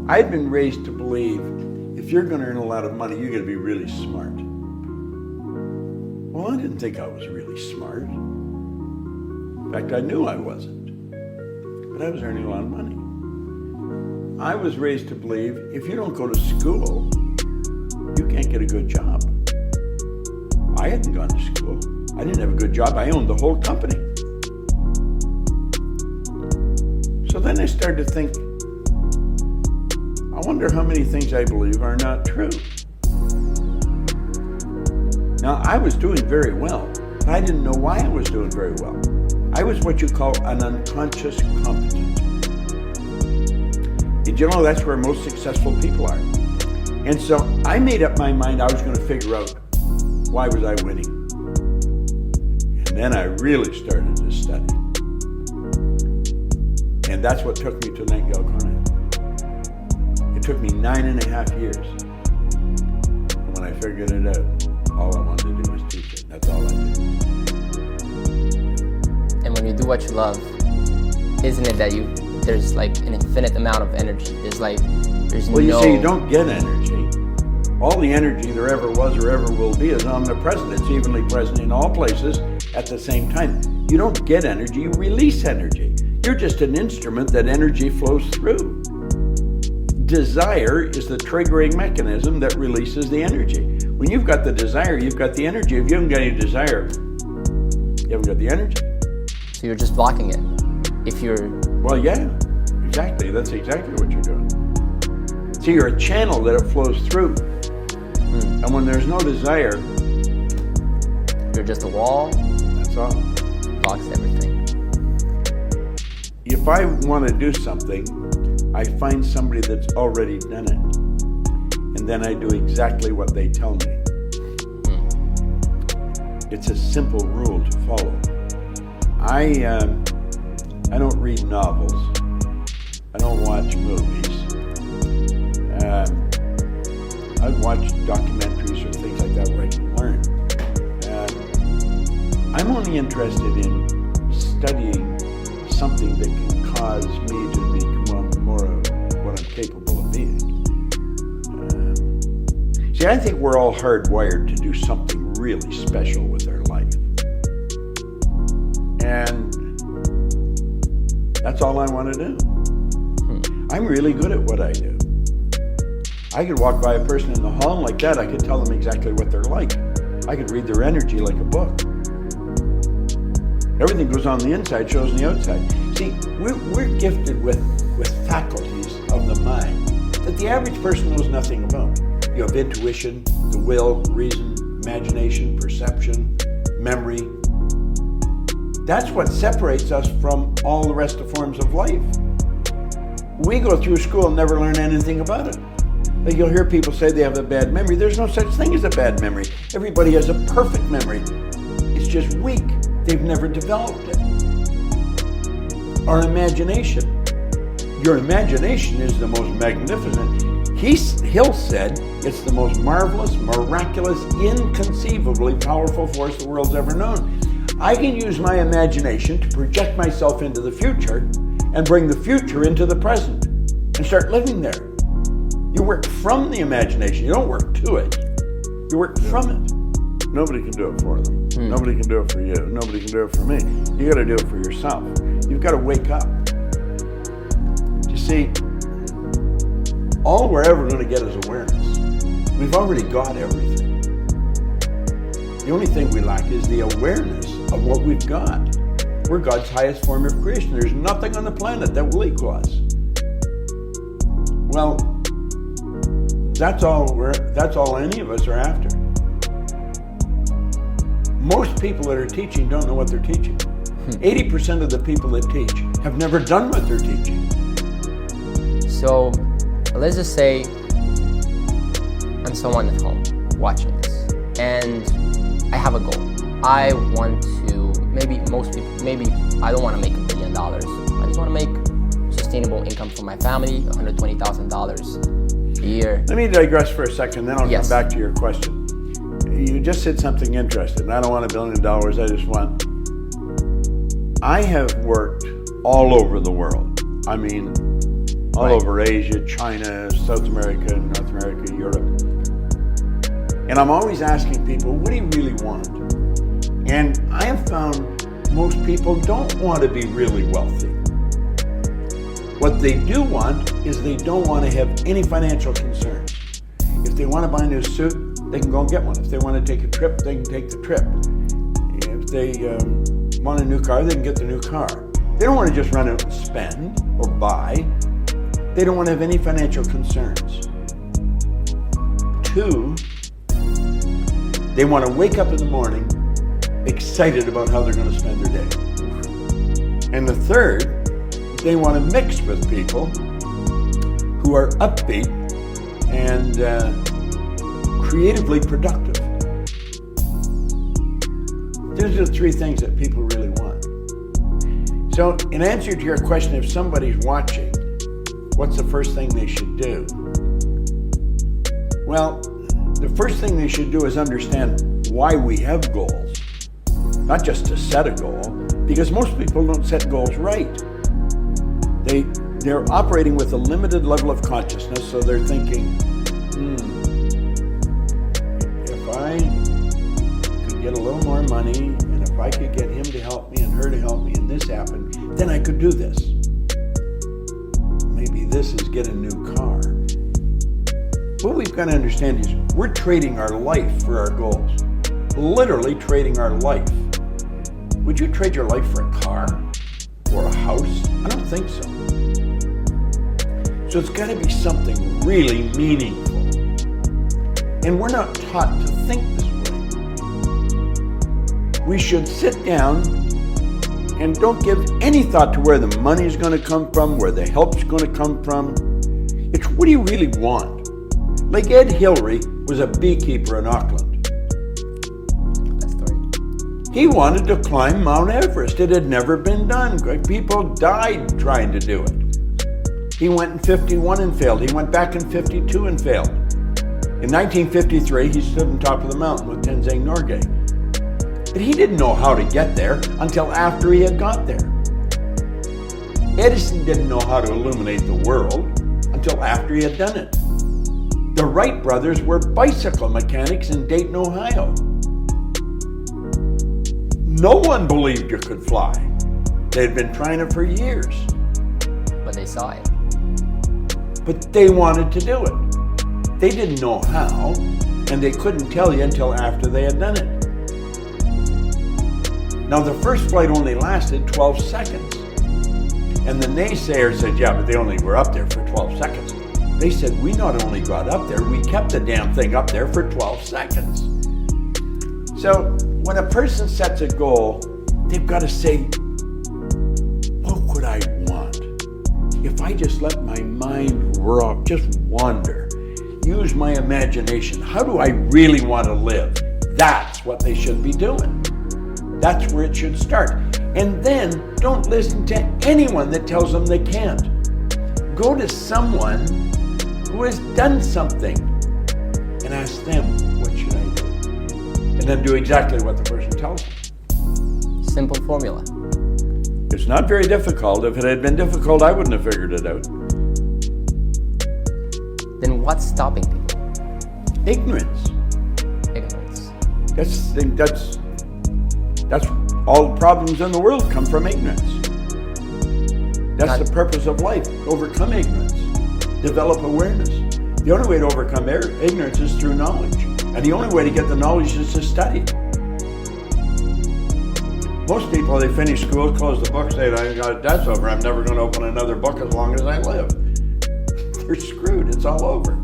I've been raised to believe if you're going to earn a lot of money, you're going to be really smart. Well, I didn't think I was really smart. In fact, I knew I wasn't. But I was earning a lot of money. I was raised to believe if you don't go to school, you can't get a good job. I hadn't gone to school. I didn't have a good job. I owned the whole company. So then I started to think, I wonder how many things I believe are not true. Now, I was doing very well, but I didn't know why I was doing very well. I was what you call an unconscious competent. And you know, that's where most successful people are. And so I made up my mind I was going to figure out why was I winning. And then I really started to study. And that's what took me to Nightingale Conant. It took me 9.5 years. And when I figured it out, all I wanted to do was teach it. That's all I did. And when you do what you love, isn't it that there's like an infinite amount of energy? Well, you say you don't get energy. All the energy there ever was or ever will be is omnipresent. It's evenly present in all places at the same time. You don't get energy, you release energy. You're just an instrument that energy flows through. Desire is the triggering mechanism that releases the energy. When you've got the desire, you've got the energy. If you haven't got any desire, you haven't got the energy. So you're just blocking it. Well, yeah, exactly. That's exactly what you're doing. See, you're a channel that it flows through. And when there's no desire, you're just a wall. That's all. Blocks everything. If I want to do something, I find somebody that's already done it. And then I do exactly what they tell me. It's a simple rule to follow. I don't read novels. I don't watch movies. I watch documentaries or things like that where I can learn. I'm only interested in studying something that can cause me to become more of what I'm capable of being. See, I think we're all hardwired to do something really special with our life. And that's all I want to do. I'm really good at what I do. I could walk by a person in the hall and like that, I could tell them exactly what they're like. I could read their energy like a book. Everything goes on the inside, shows on the outside. See, we're gifted with faculties of the mind that the average person knows nothing about. You have intuition, the will, reason, imagination, perception, memory. That's what separates us from all the rest of forms of life. We go through school and never learn anything about it. Like you'll hear people say they have a bad memory. There's no such thing as a bad memory. Everybody has a perfect memory. It's just weak. They've never developed it. Our imagination. Your imagination is the most magnificent. Hill said it's the most marvelous, miraculous, inconceivably powerful force the world's ever known. I can use my imagination to project myself into the future and bring the future into the present and start living there. You work from the imagination. You don't work to it. You work from it. Nobody can do it for them. Nobody can do it for you. Nobody can do it for me. You got to do it for yourself. You've got to wake up. You see, all we're ever going to get is awareness. We've already got everything. The only thing we lack is the awareness of what we've got. We're God's highest form of creation. There's nothing on the planet that will equal us. Well, that's all any of us are after. Most people that are teaching don't know what they're teaching. 80% of the people that teach have never done what they're teaching. So let's just say I'm someone at home watching this and I have a goal. I want to, maybe I don't want to make $1 billion. I just want to make sustainable income for my family, $120,000 a year. Let me digress for a second, then I'll come back to your question. You just said something interesting. I don't want $1 billion, I have worked all over the world. I mean, all Right. over Asia, China, South America, North America, Europe. And I'm always asking people, what do you really want? And I have found most people don't want to be really wealthy. What they do want is they don't want to have any financial concerns. If they want to buy a new suit, they can go and get one. If they want to take a trip, they can take the trip. If they want a new car, they can get the new car. They don't want to just run out and spend or buy. They don't want to have any financial concerns. 2, they want to wake up in the morning excited about how they're going to spend their day. And the 3rd, they want to mix with people who are upbeat and creatively productive. These are the 3 things that people really want. So in answer to your question, if somebody's watching, what's the first thing they should do? Well, the first thing they should do is understand why we have goals. Not just to set a goal, because most people don't set goals right. They're operating with a limited level of consciousness, so they're thinking, if I could get a little more money, and if I could get him to help me and her to help me, and this happened, then I could do this. Maybe this is get a new car. What we've got to understand is we're trading our life for our goals. Literally trading our life. Would you trade your life for a car or a house? I don't think so. So it's got to be something really meaningful. And we're not taught to think this way. We should sit down and don't give any thought to where the money's going to come from, where the help's going to come from. It's what do you really want? Like Ed Hillary was a beekeeper in Auckland. He wanted to climb Mount Everest. It had never been done. People died trying to do it. He went in 51 and failed. He went back in 52 and failed. In 1953, he stood on top of the mountain with Tenzing Norgay. But he didn't know how to get there until after he had got there. Edison didn't know how to illuminate the world until after he had done it. The Wright brothers were bicycle mechanics in Dayton, Ohio. No one believed you could fly. They had been trying it for years. But they saw it. But they wanted to do it. They didn't know how, and they couldn't tell you until after they had done it. Now, the first flight only lasted 12 seconds. And the naysayers said, yeah, but they only were up there for 12 seconds. They said, we not only got up there, we kept the damn thing up there for 12 seconds. So, when a person sets a goal, they've got to say, what could I want? If I just let my mind just wander, use my imagination, how do I really want to live? That's what they should be doing. That's where it should start. And then don't listen to anyone that tells them they can't. Go to someone who has done something and ask them, what should I do? And then do exactly what the person tells them. Simple formula. It's not very difficult. If it had been difficult, I wouldn't have figured it out. Then what's stopping people? Ignorance. Ignorance. That's all the problems in the world come from ignorance. That's the purpose of life. Overcome ignorance. Develop awareness. The only way to overcome ignorance is through knowledge. And the only way to get the knowledge is to study. Most people, they finish school, close the book, say, that's over. I'm never going to open another book as long as I live. They're screwed. It's all over.